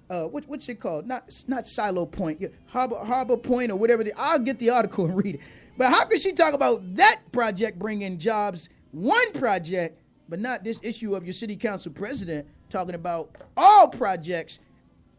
what's it called? Not Silo Point, Harbor Point or whatever. I'll get the article and read it. But how could she talk about that project bringing jobs, one project, but not this issue of your city council president talking about all projects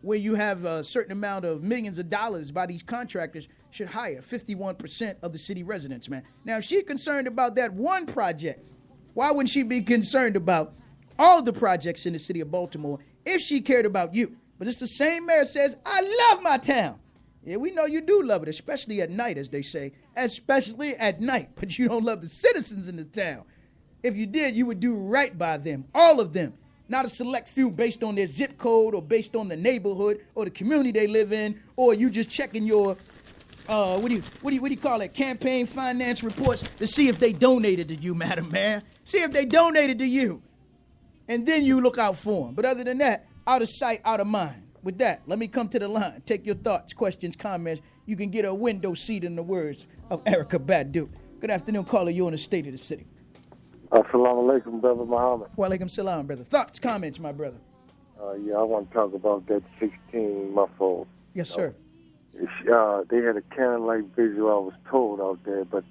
where you have a certain amount of millions of dollars by these contractors should hire 51% of the city residents, man. Now, if she's concerned about that one project, why wouldn't she be concerned about all the projects in the city of Baltimore if she cared about you? But it's the same mayor says, I love my town. Yeah, we know you do love it, especially at night, as they say, especially at night. But you don't love the citizens in the town. If you did, you would do right by them, all of them, not a select few based on their zip code or based on the neighborhood or the community they live in, or you just checking your, what do you call it, campaign finance reports to see if they donated to you, Madam Mayor. See if they donated to you. And then you look out for them. But other than that, out of sight, out of mind. With that, let me come to the line. Take your thoughts, questions, comments. You can get a window seat in the words of Erica Badu. Good afternoon, caller. You're in the state of the city. Assalamu alaikum, brother Muhammad. Wa alaikum salam, brother. Thoughts, comments, my brother. I want to talk about that 16-month-old. Yes, sir. They had a candlelight visual, I was told, out there, but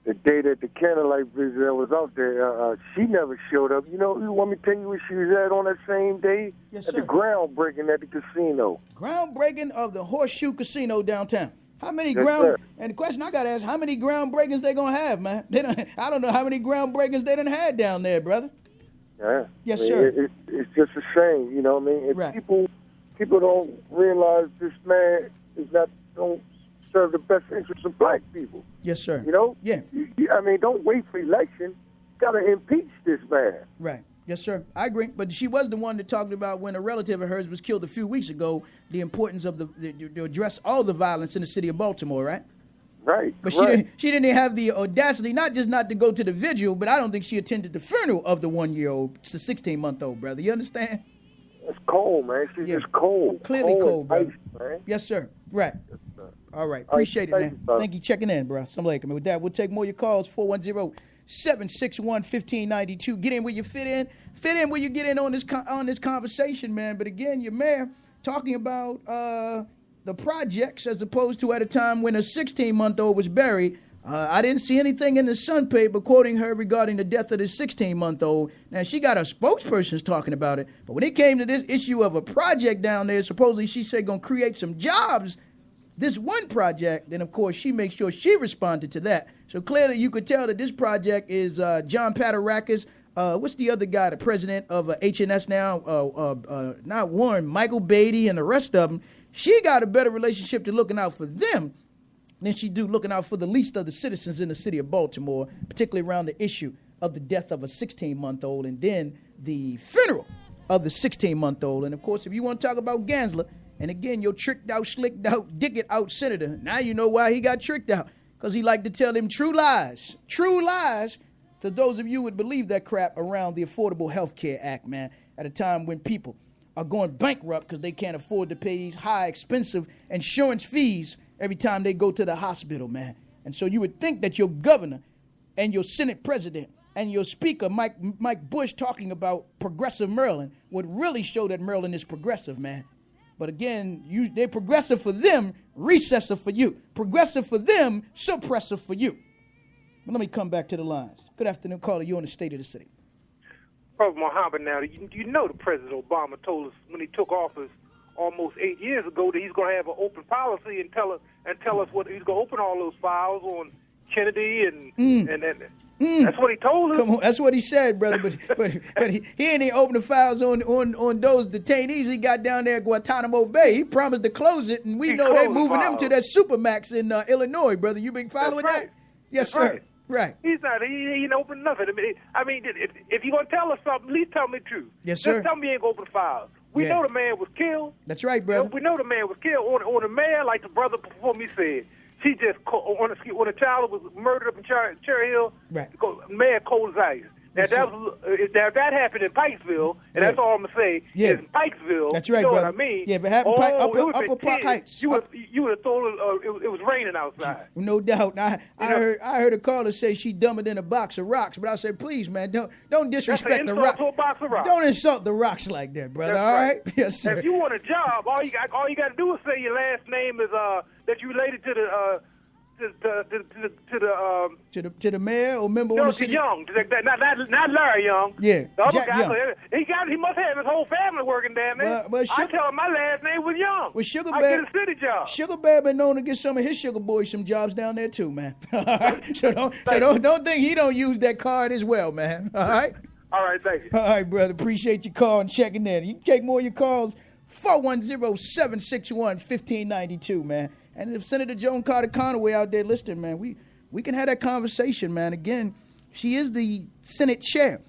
the day that the candlelight visual was out there, she never showed up. You want me to tell you where she was at on that same day? Yes, at sir. the groundbreaking at the casino. Groundbreaking of the Horseshoe Casino downtown. How many Sir. And the question I got to ask, how many groundbreakings they going to have, man? I don't know how many groundbreakings they done had down there, brother. Yeah. Yes, sir. It's just a shame, you know what I mean? If right. people don't realize this man don't serve the best interests of black people. Yes, sir. You know? Yeah. Don't wait for election. Got to impeach this man. Right. Yes, sir. I agree. But she was the one that talked about when a relative of hers was killed a few weeks ago, the importance of to address all the violence in the city of Baltimore, right? Right. But right. she didn't have the audacity, not just not to go to the vigil, but I don't think she attended the funeral of the 1-year-old, it's the 16-month-old, brother. You understand? It's cold, man. She's just cold. Clearly cold, brother. Ice, man. Yes, sir. Right. Yes, sir. All right. Appreciate it, man. You, thank you checking in, bro. Assalamu alaikum. With that, we'll take more of your calls, 410-761-1592. Get in where you fit in. Fit in where you get in on this conversation, man. But again, your mayor talking about the projects as opposed to at a time when a 16-month-old was buried. I didn't see anything in the Sun paper quoting her regarding the death of the 16-month-old. Now, she got her spokespersons talking about it. But when it came to this issue of a project down there, supposedly she said going to create some jobs, this one project, then, of course, she makes sure she responded to that. So clearly you could tell that this project is John Patarakis. What's the other guy, the president of H&S now? Not Warren, Michael Beatty and the rest of them. She got a better relationship to looking out for them than she do looking out for the least of the citizens in the city of Baltimore, particularly around the issue of the death of a 16-month-old and then the funeral of the 16-month-old. And, of course, if you want to talk about Gansler, and again, your tricked out, slicked out, dick it out senator, now you know why he got tricked out, because he liked to tell them true lies to those of you who would believe that crap around the Affordable Health Care Act, man, at a time when people are going bankrupt because they can't afford to pay these high, expensive insurance fees every time they go to the hospital, man. And so you would think that your governor and your Senate president and your speaker, Mike Bush, talking about progressive Maryland would really show that Maryland is progressive, man. But again, they're progressive for them, recessive for you. Progressive for them, suppressive for you. But let me come back to the lines. Good afternoon, caller. You're in the state of the city. Brother Muhammad, now, you know the President Obama told us when he took office almost 8 years ago that he's going to have an open policy and tell us what he's going to open all those files on Kennedy and that's what he told us. Come on, that's what he said, brother. But he ain't even open the files on those detainees he got down there at Guantanamo Bay. He promised to close it, and we know they're moving them to that Supermax in Illinois, brother. You been following that? Yes, that's sir. Right. He's not. He ain't opened nothing. I mean, if you're gonna tell us something, at least tell me the truth. Yes, sir. Just tell me you ain't gonna open the files. We know the man was killed. That's right, brother. We know the man was killed. On the man, like the brother before me said, she just when a child was murdered up in Cherry Hill. Right. Man cold as ice. Now, if that happened in Pikesville, and that's all I'm going to say, is Pikesville. That's right, you know brother. what I mean? Yeah, but happened Upper Park Heights. You would have thought it was raining outside. No doubt. I heard a caller say she dumber than a box of rocks, but I said, please, man, don't disrespect the rocks. Don't insult the rocks like that, brother. That's all right? Yes, sir. If you want a job, all you got to do is say your last name is that you related to the to the mayor or member of the city. Young, not Larry Young. Yeah, the other Jack guy. Young. He must have his whole family working down there. Well, I tell him my last name was Young. Well, Sugar I Bear, get a city job. Sugar Bear been known to get some of his sugar boys some jobs down there too, man. All right? So don't think he don't use that card as well, man. All right. All right, thank you. All right, brother. Appreciate your call and checking in. You can take more of your calls. 410-761-1592, man. And if Senator Joan Carter Conaway out there listening, man, we can have that conversation, man. Again, she is the Senate chair.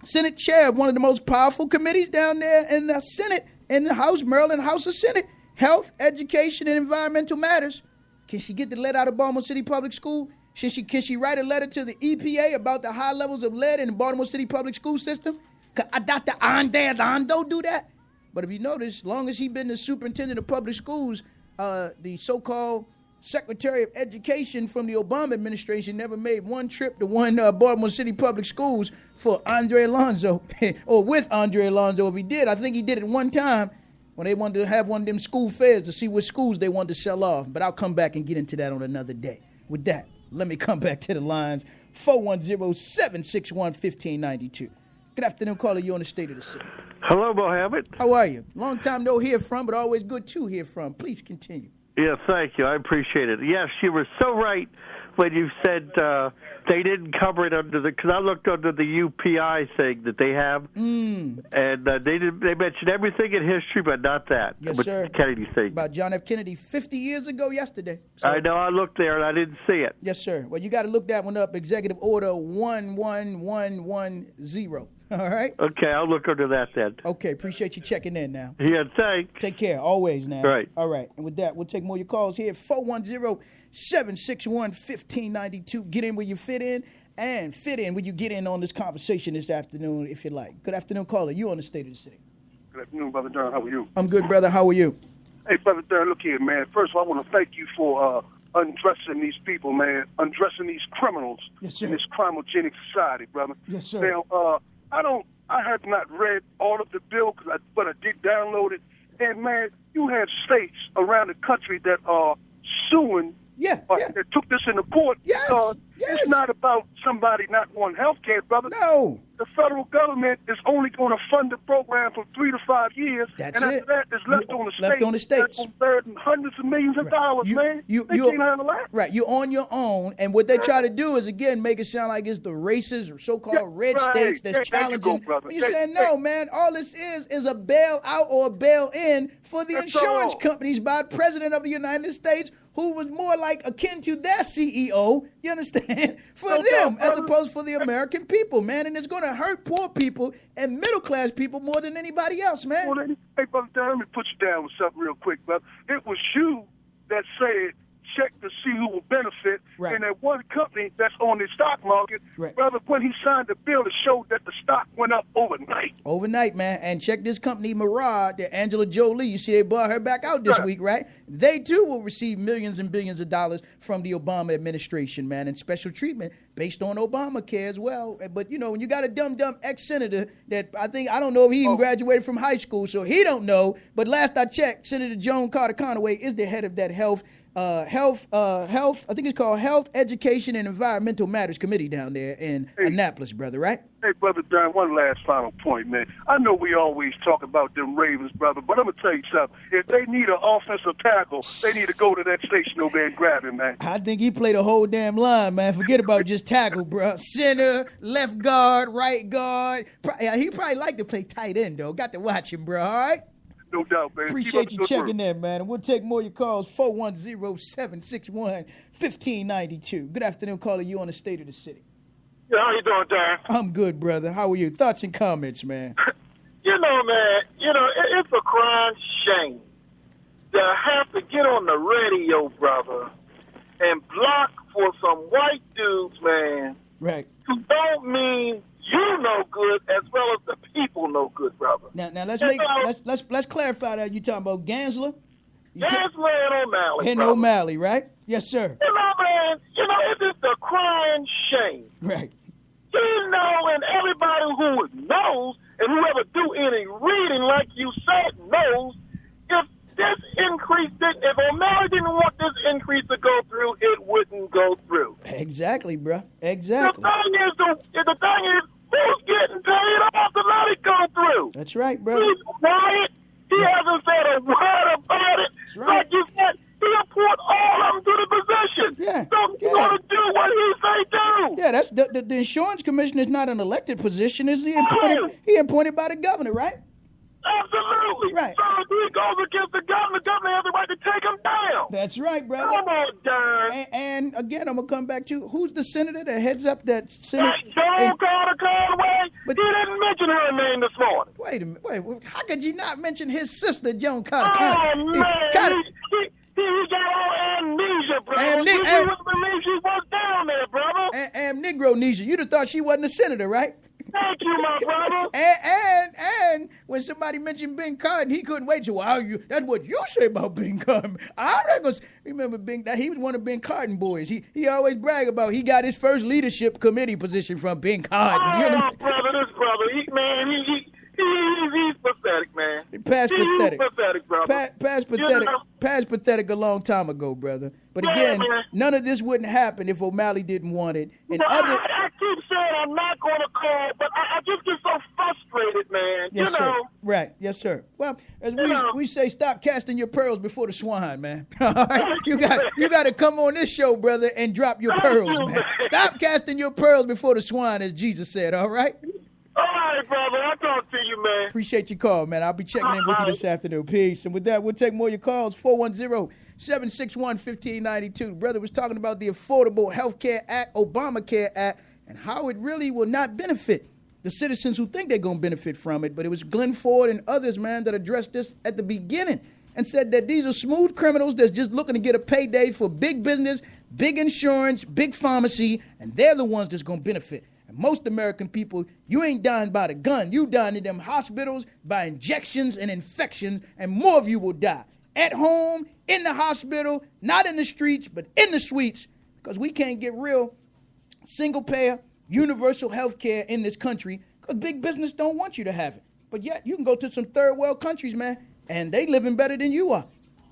Senate chair of one of the most powerful committees down there in the Senate, in the House, Maryland House of Senate. Health, education, and environmental matters. Can she get the lead out of Baltimore City Public School? Can she write a letter to the EPA about the high levels of lead in the Baltimore City Public School system? Could Dr. Ando do that? But if you notice, as long as he's been the superintendent of public schools, the so-called Secretary of Education from the Obama administration never made one trip to one Baltimore City Public Schools for Andre Alonzo, or with Andre Alonzo. If he did, I think he did it one time when they wanted to have one of them school fairs to see what schools they wanted to sell off. But I'll come back and get into that on another day. With that, let me come back to the lines. 410-761-1592. Good afternoon, caller. You on the State of the City. Hello, Mohammed. How are you? Long time no hear from, but always good to hear from. Please continue. Yeah, thank you. I appreciate it. Yes, you were so right when you said they didn't cover it under because I looked under the UPI thing that they have, and they mentioned everything in history, but not that. Yes, sir. Kennedy thing About John F. Kennedy 50 years ago yesterday. So, I know. I looked there and I didn't see it. Yes, sir. Well, you got to look that one up. Executive Order 11110. All right? Okay, I'll look under that then. Okay, appreciate you checking in now. Yeah, thanks. Take care, always now. Right. All right, and with that, we'll take more of your calls here. 410-761-1592. Get in where you fit in, and fit in where you get in on this conversation this afternoon, if you like. Good afternoon, caller. You on the State of the City. Good afternoon, Brother Durham. How are you? I'm good, brother. How are you? Hey, Brother Durham, look here, man. First of all, I want to thank you for undressing these people, man, undressing these criminals Yes, sir. in this crimogenic society, brother. Yes, sir. Now, I have not read all of the bill, but I did download it. And, man, you have states around the country that are suing that took this into court because it's not about somebody not wanting health care, brother. No. The federal government is only going to fund the program for 3 to 5 years. That's and it. after that, it's left on the states. Left on the states. That's going to burden hundreds of millions of dollars, man. They can't handle that. Right. You're on your own. And what they try to do is, again, make it sound like it's the racist or so-called red states that's challenging. You're saying, no, man, all this is a bailout or a bail-in for the insurance companies by the President of the United States, who was more like akin to their CEO, you understand, for them as opposed for the American people, man. And it's going to hurt poor people and middle-class people more than anybody else, man. Well, hey, Brother, let me put you down with something real quick, brother. It was you that said check to see who will benefit. Right. And that one company that's on the stock market, right. brother, when he signed the bill, it showed that the stock went up overnight. Overnight, man. And check this company, Mirage, that Angela Jolie, you see they bought her back out this week, right? They, too, will receive millions and billions of dollars from the Obama administration, man, and special treatment based on Obamacare as well. But, you know, when you got a dumb ex-senator that I don't know if he even graduated from high school, so he don't know. But last I checked, Senator Joan Carter Conaway is the head of that health, I think it's called Health, Education, and Environmental Matters Committee down there in Annapolis, brother, right? Hey, Brother Don, one last final point, man. I know we always talk about them Ravens, brother, but I'm going to tell you something. If they need an offensive tackle, they need to go to that station over there and grab him, man. I think he played a whole damn line, man. Forget about just tackle, bro. Center, left guard, right guard. He probably like to play tight end, though. Got to watch him, bro, all right? No doubt, man. Appreciate you checking in, man. And we'll take more of your calls, 410-761-1592. Good afternoon, caller. You on the State of the City. Yeah, how you doing, Darren? I'm good, brother. How are you? Thoughts and comments, man? Man, it's a crying shame to have to get on the radio, brother, and block for some white dudes, man, right, who don't mean you no good as well as the people no good, brother. Now let's clarify that. You talking about Gansler? Gansler and O'Malley. And O'Malley, right? Yes, sir. Man, it's just a crying shame. Right. And everybody who knows and whoever do any reading, like you said, knows if this increase if O'Malley didn't want this increase to go through, it wouldn't go through. Exactly, bro. Exactly. The thing is, who's getting paid off to let it go through? That's right, bro. He's quiet. He hasn't said a word about it. That's right. Like you said, he'll put all of them to the position. Yeah. So he's going to do what he say do. Yeah, that's the insurance commissioner is not an elected position. Is he appointed by the governor, right? Absolutely. Right. So if he goes against the governor has the right to take him down. That's right, brother. Come on, Don. And again, I'm going to come back to who's the senator that heads up that Senate? Joan Carter Conway. But he didn't mention her name this morning. Wait a minute. Wait, how could you not mention his sister, Joan Carter Conway? Oh, man. He got all amnesia, brother. You wouldn't believe she was down there, brother. And Negro amnesia. You'd have thought she wasn't a senator, right? Thank you, my brother. And when somebody mentioned Ben Cardin, he couldn't wait to, that's what you say about Ben Cardin. I'm not going to remember he was one of Ben Cardin boys. He always brag about he got his first leadership committee position from Ben Cardin. This brother, he's pathetic, man. Past pathetic. He's pathetic, brother. Past pathetic. Past pathetic a long time ago, brother. But again, none of this wouldn't happen if O'Malley didn't want it. And I keep saying I'm not going to call, but I just get so frustrated, man. Yes, sir. Right. Yes, sir. Well, as we say, stop casting your pearls before the swine, man. You got to come on this show, brother, and drop your pearls, man. Stop casting your pearls before the swine, as Jesus said, all right? All right, brother. I'll talk to you, man. Appreciate your call, man. I'll be checking in with you this afternoon. Peace. And with that, we'll take more of your calls. 410-761-1592. Brother was talking about the Affordable Health Care Act, Obamacare Act, and how it really will not benefit the citizens who think they're going to benefit from it. But it was Glenn Ford and others, man, that addressed this at the beginning and said that these are smooth criminals that's just looking to get a payday for big business, big insurance, big pharmacy, and they're the ones that's going to benefit. Most American people, you ain't dying by the gun. You dying in them hospitals by injections and infections, and more of you will die. At home, in the hospital, not in the streets, but in the suites, because we can't get real single-payer, universal health care in this country because big business don't want you to have it. But yet, you can go to some third-world countries, man, and they living better than you are.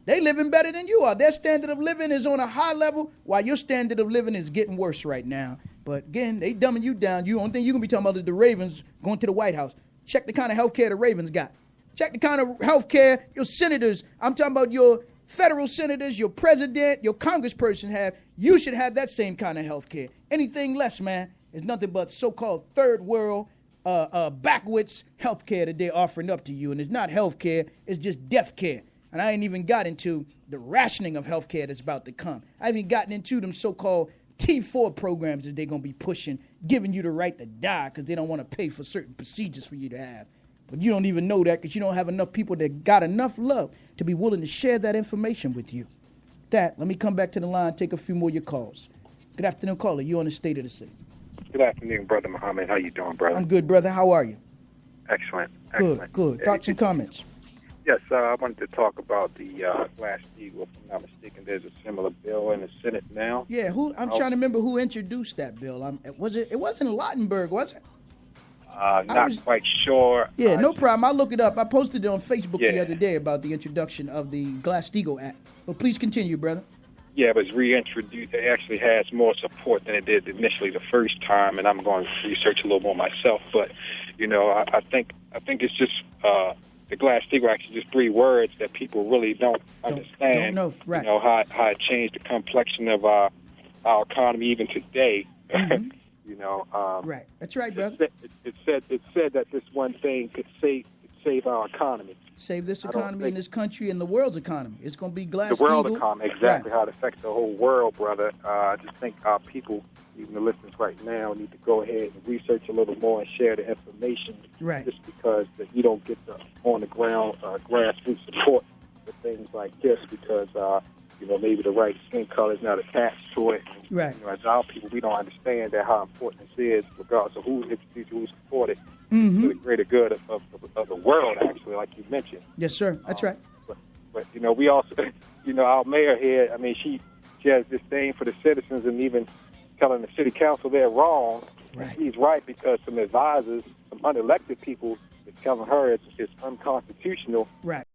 They living better than you are. Their standard of living is on a high level, while your standard of living is getting worse right now. But again, they dumbing you down. The only thing you can be talking about is the Ravens going to the White House. Check the kind of health care the Ravens got. Check the kind of health care your senators, I'm talking about your federal senators, your president, your congressperson have. You should have that same kind of health care. Anything less, man, is nothing but so-called third world, backwards health care that they're offering up to you. And it's not health care, it's just death care. And I ain't even got into the rationing of health care that's about to come. I haven't gotten into them so-called T4 programs that they're going to be pushing, giving you the right to die because they don't want to pay for certain procedures for you to have. But you don't even know that because you don't have enough people that got enough love to be willing to share that information with you. Let me come back to the line, take a few more of your calls. Good afternoon, caller. You on the State of the City. Good afternoon, Brother Muhammad. How you doing, brother? I'm good, brother. How are you? Excellent. Good. Thoughts and comments? Yes, I wanted to talk about the Glass-Steagall. If I'm not mistaken, there's a similar bill in the Senate now. Yeah, I'm trying to remember who introduced that bill. It wasn't Lautenberg, was it? Not quite sure. Yeah, no problem. I'll look it up. I posted it on Facebook the other day about the introduction of the Glass-Steagall Act. But please continue, brother. Yeah, it was reintroduced. It actually has more support than it did initially the first time, and I'm going to research a little more myself. But, I think it's just the Glass-Steagall Act is just three words that people really don't understand. Don't know, right. How it changed the complexion of our economy even today. Mm-hmm. Right. That's right, brother. It said that this one thing could save our economy. Save this economy in this country and the world's economy. It's going to be Glass-Steagall. The world economy, exactly, right. How it affects the whole world, brother. I just think our people, even the listeners right now, need to go ahead and research a little more and share the information. Right. Just because you don't get the on-the-ground grassroots support for things like this because, maybe the right skin color is not attached to it. Right. As our people, we don't understand that how important this is, regardless of who support it, Mm-hmm. to the greater good of the world, actually, like you mentioned. Yes, sir. That's right. But we also, our mayor here, I mean, she has disdain for the citizens and even telling the city council they're wrong. Right. He's right because some advisors, some unelected people, is telling her it's unconstitutional. Right.